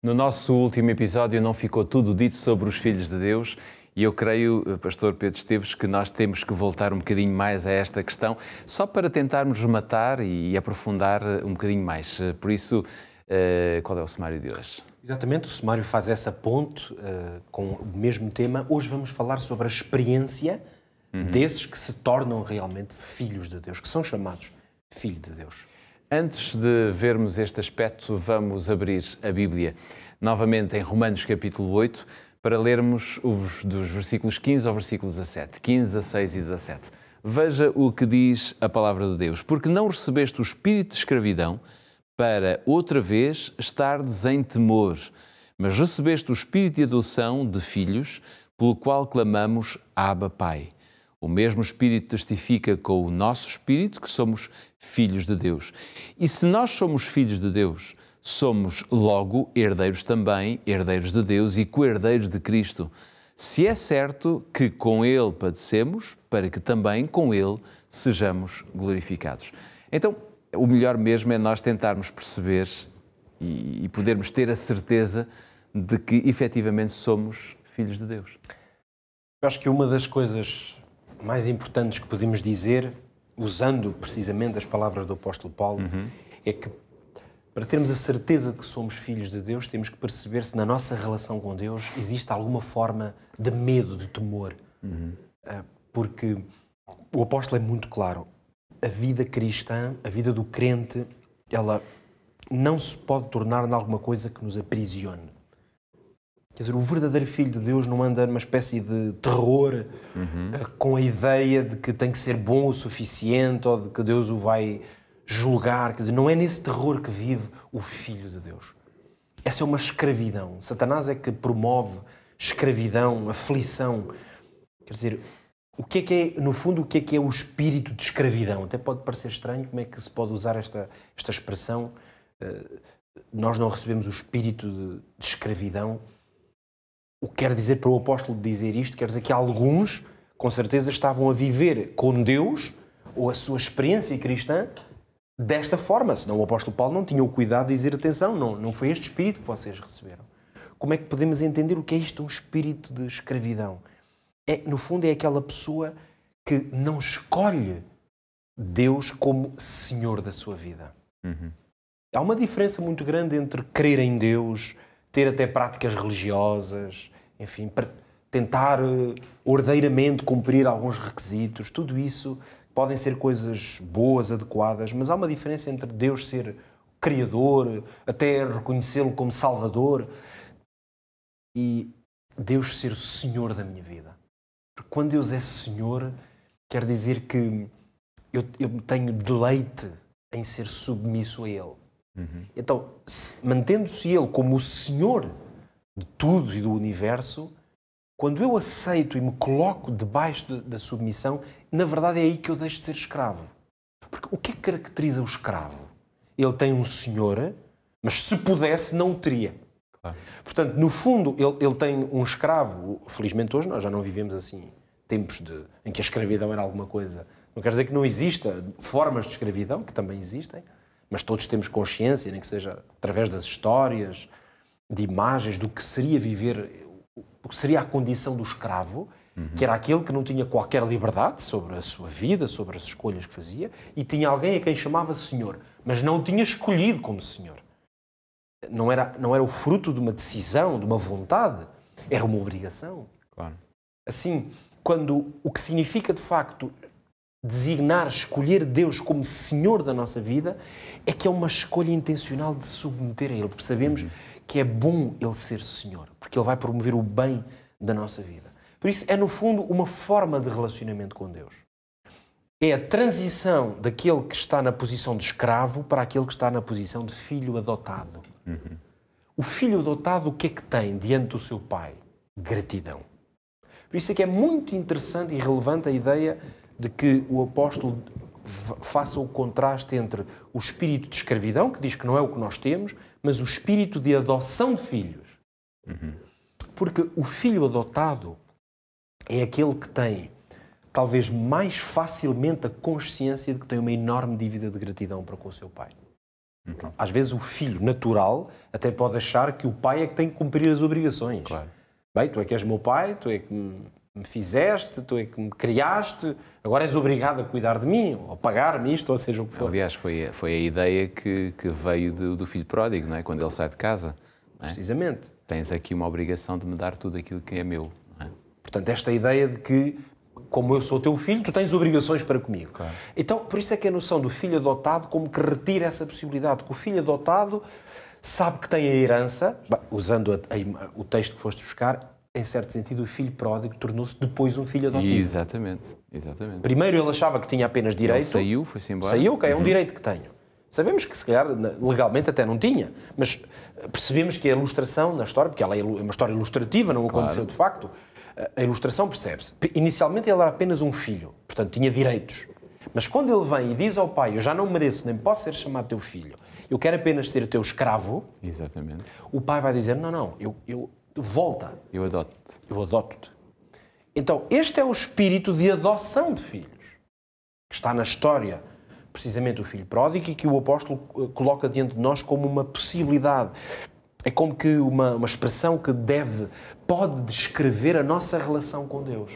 No nosso último episódio não ficou tudo dito sobre os filhos de Deus e eu creio, Pastor Pedro Esteves, que nós temos que voltar um bocadinho mais a esta questão, só para tentarmos rematar e aprofundar um bocadinho mais. Por isso, qual é o sumário de hoje? Exatamente, o sumário faz essa ponte com o mesmo tema. Hoje vamos falar sobre a experiência desses que se tornam realmente filhos de Deus, que são chamados filhos de Deus. Antes de vermos este aspecto, vamos abrir a Bíblia novamente em Romanos capítulo 8 para lermos dos versículos 15 ao versículo 17, 15, 16 e 17. Veja o que diz a palavra de Deus. Porque não recebeste o espírito de escravidão para outra vez estardes em temor, mas recebeste o espírito de adoção de filhos, pelo qual clamamos Abba, Pai. O mesmo Espírito testifica com o nosso Espírito que somos filhos de Deus. E se nós somos filhos de Deus, somos logo herdeiros também, herdeiros de Deus e co-herdeiros de Cristo. Se é certo que com Ele padecemos, para que também com Ele sejamos glorificados. Então, o melhor mesmo é nós tentarmos perceber e podermos ter a certeza de que efetivamente somos filhos de Deus. Eu acho que uma das coisas mais importantes que podemos dizer, usando precisamente as palavras do apóstolo Paulo, é que para termos a certeza de que somos filhos de Deus, temos que perceber se na nossa relação com Deus existe alguma forma de medo, de temor. Porque o apóstolo é muito claro. A vida cristã, a vida do crente, ela não se pode tornar em alguma coisa que nos aprisione. Quer dizer, o verdadeiro filho de Deus não anda numa espécie de terror com a ideia de que tem que ser bom o suficiente ou de que Deus o vai julgar. Quer dizer, não é nesse terror que vive o filho de Deus. Essa é uma escravidão. Satanás é que promove escravidão, aflição. Quer dizer, o que é, no fundo, o que é o espírito de escravidão? Até pode parecer estranho como é que se pode usar esta expressão. Nós não recebemos o espírito de escravidão. O que quer dizer para o apóstolo dizer isto? Quer dizer que alguns, com certeza, estavam a viver com Deus ou a sua experiência cristã desta forma. Senão o apóstolo Paulo não tinha o cuidado de dizer, atenção, não foi este espírito que vocês receberam. Como é que podemos entender o que é isto, um espírito de escravidão? No fundo, é aquela pessoa que não escolhe Deus como Senhor da sua vida. Há uma diferença muito grande entre crer em Deus, ter até práticas religiosas, enfim, para tentar ordeiramente cumprir alguns requisitos. Tudo isso podem ser coisas boas, adequadas, mas há uma diferença entre Deus ser Criador, até reconhecê-lo como Salvador, e Deus ser o Senhor da minha vida. Porque quando Deus é Senhor, quer dizer que eu tenho deleite em ser submisso a Ele. Então, mantendo-se Ele como o Senhor de tudo e do universo, quando eu aceito e me coloco debaixo da submissão, na verdade é aí que eu deixo de ser escravo. Porque o que é que caracteriza o escravo? Ele tem um senhor, mas se pudesse não o teria. Claro. Portanto, no fundo, ele tem um escravo. Felizmente hoje nós já não vivemos assim tempos em que a escravidão era alguma coisa. Não quer dizer que não exista formas de escravidão, que também existem, mas todos temos consciência, nem que seja através das histórias, de imagens, do que seria viver, o que seria a condição do escravo, que era aquele que não tinha qualquer liberdade sobre a sua vida, sobre as escolhas que fazia, e tinha alguém a quem chamava Senhor, mas não o tinha escolhido como Senhor. Não era o fruto de uma decisão, de uma vontade, era uma obrigação. Claro. Assim, quando o que significa de facto designar, escolher Deus como Senhor da nossa vida, é que é uma escolha intencional de submeter a Ele, porque sabemos que é bom Ele ser Senhor, porque Ele vai promover o bem da nossa vida. Por isso, é no fundo uma forma de relacionamento com Deus. É a transição daquele que está na posição de escravo para aquele que está na posição de filho adotado. O filho adotado, o que é que tem diante do seu pai? Gratidão. Por isso é que é muito interessante e relevante a ideia de que o apóstolo faça o contraste entre o espírito de escravidão, que diz que não é o que nós temos, mas o espírito de adoção de filhos. Porque o filho adotado é aquele que tem, talvez mais facilmente, a consciência de que tem uma enorme dívida de gratidão para com o seu pai. Às vezes o filho natural até pode achar que o pai é que tem que cumprir as obrigações. Claro. Bem, tu é que és meu pai, tu é que me fizeste, tu é que me criaste, agora és obrigado a cuidar de mim, ou a pagar-me isto, ou seja o que for. Aliás, foi a ideia que veio do filho pródigo, não é? Quando ele sai de casa. Não é? Precisamente. Tens aqui uma obrigação de me dar tudo aquilo que é meu. Não é? Portanto, esta ideia de que, como eu sou teu filho, tu tens obrigações para comigo. Claro. Então, por isso é que a noção do filho adotado como que retira essa possibilidade, que o filho adotado sabe que tem a herança, usando o texto que foste buscar, em certo sentido, o filho pródigo tornou-se depois um filho adotivo. Exatamente. Primeiro ele achava que tinha apenas direito. Ele saiu, foi-se embora. Saiu, ok, é um direito que tenho. Sabemos que, se calhar, legalmente até não tinha, mas percebemos que a ilustração na história, porque ela é uma história ilustrativa, não aconteceu de facto, a ilustração percebe-se. Inicialmente ele era apenas um filho, portanto tinha direitos. Mas quando ele vem e diz ao pai, eu já não mereço, nem posso ser chamado teu filho, eu quero apenas ser teu escravo, Exatamente. o pai vai dizer, não, volta. Eu adoto-te. Eu adoto-te. Então, este é o espírito de adoção de filhos, que está na história, precisamente o filho pródigo, e que o apóstolo coloca diante de nós como uma possibilidade. É como que uma expressão que pode descrever a nossa relação com Deus.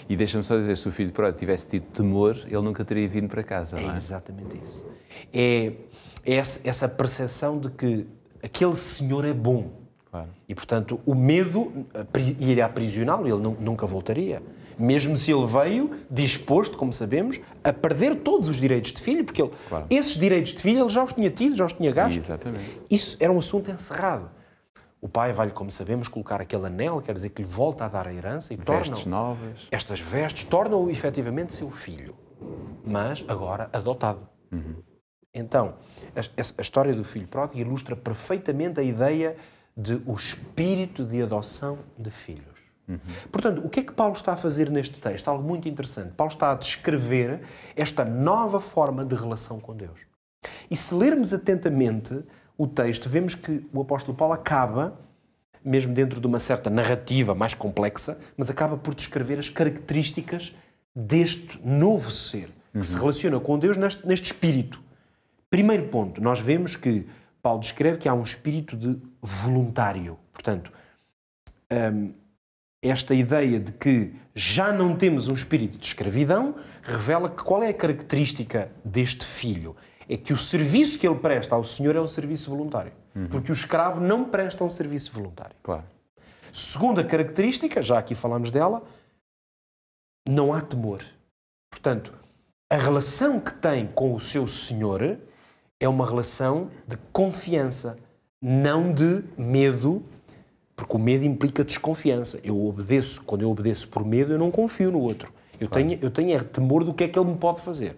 E deixa-me só dizer, se o filho pródigo tivesse tido temor, ele nunca teria vindo para casa, não é? É exatamente isso. É essa percepção de que aquele senhor é bom. Claro. E, portanto, o medo iria aprisioná-lo, ele nunca voltaria. Mesmo se ele veio disposto, como sabemos, a perder todos os direitos de filho, porque esses direitos de filho ele já os tinha tido, já os tinha gasto. Exatamente. Isso era um assunto encerrado. O pai vai-lhe, como sabemos, colocar aquele anel, quer dizer que lhe volta a dar a herança e Vestes novas. estas vestes tornam-o efetivamente seu filho, mas agora adotado. Então, a história do filho pródigo ilustra perfeitamente a ideia de o espírito de adoção de filhos. Portanto, o que é que Paulo está a fazer neste texto? Algo muito interessante. Paulo está a descrever esta nova forma de relação com Deus. E se lermos atentamente o texto, vemos que o apóstolo Paulo acaba, mesmo dentro de uma certa narrativa mais complexa, mas acaba por descrever as características deste novo ser, que se relaciona com Deus neste espírito. Primeiro ponto, nós vemos que Paulo descreve que há um espírito de voluntário. Portanto, esta ideia de que já não temos um espírito de escravidão revela que qual é a característica deste filho? É que o serviço que ele presta ao Senhor é um serviço voluntário. Porque o escravo não presta um serviço voluntário. Claro. Segunda característica, já aqui falamos dela, não há temor. Portanto, a relação que tem com o seu Senhor é uma relação de confiança, não de medo, porque o medo implica desconfiança. Quando eu obedeço por medo, eu não confio no outro. Eu tenho temor do que é que ele me pode fazer,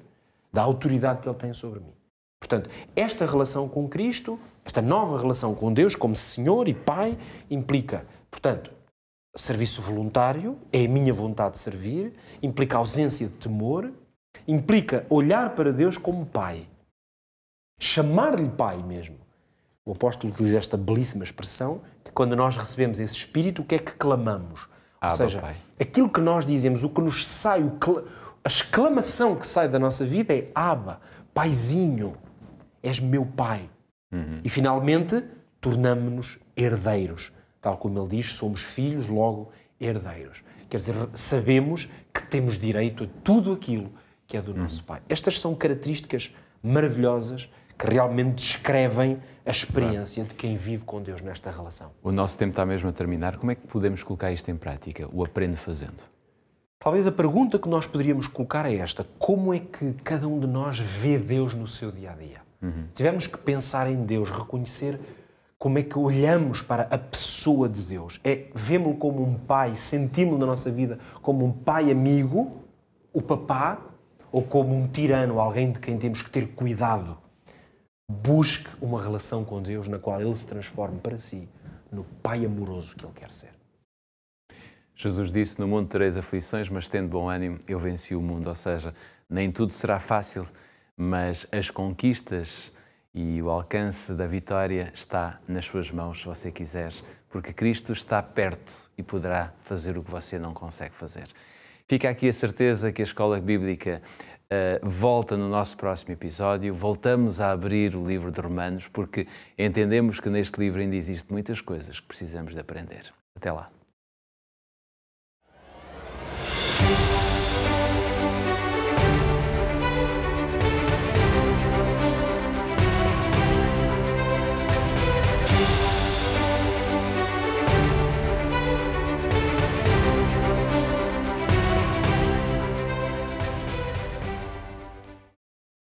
da autoridade que ele tem sobre mim. Portanto, esta relação com Cristo, esta nova relação com Deus, como Senhor e Pai, implica, portanto, serviço voluntário, é a minha vontade de servir, implica ausência de temor, implica olhar para Deus como Pai, chamar-lhe Pai mesmo. O apóstolo utiliza esta belíssima expressão, que quando nós recebemos esse Espírito, o que é que clamamos? Ou seja, Pai. Aquilo que nós dizemos, o que nos sai, a exclamação que sai da nossa vida é Abba, Paizinho, és meu Pai. E finalmente, tornamo-nos herdeiros. Tal como ele diz, somos filhos, logo herdeiros. Quer dizer, sabemos que temos direito a tudo aquilo que é do nosso Pai. Estas são características maravilhosas que realmente descrevem a experiência de quem vive com Deus nesta relação. O nosso tempo está mesmo a terminar. Como é que podemos colocar isto em prática? O aprende fazendo. Talvez a pergunta que nós poderíamos colocar é esta: como é que cada um de nós vê Deus no seu dia-a-dia? Tivemos que pensar em Deus, reconhecer como é que olhamos para a pessoa de Deus. Vemo-lo como um pai, sentimos-lo na nossa vida como um pai amigo, o papá, ou como um tirano, alguém de quem temos que ter cuidado. Busque uma relação com Deus na qual Ele se transforme para si no Pai amoroso que Ele quer ser. Jesus disse, no mundo tereis aflições, mas tendo bom ânimo, eu venci o mundo. Ou seja, nem tudo será fácil, mas as conquistas e o alcance da vitória está nas suas mãos, se você quiser, porque Cristo está perto e poderá fazer o que você não consegue fazer. Fica aqui a certeza que a Escola Bíblica volta no nosso próximo episódio. Voltamos a abrir o livro de Romanos, porque entendemos que neste livro ainda existem muitas coisas que precisamos de aprender. Até lá.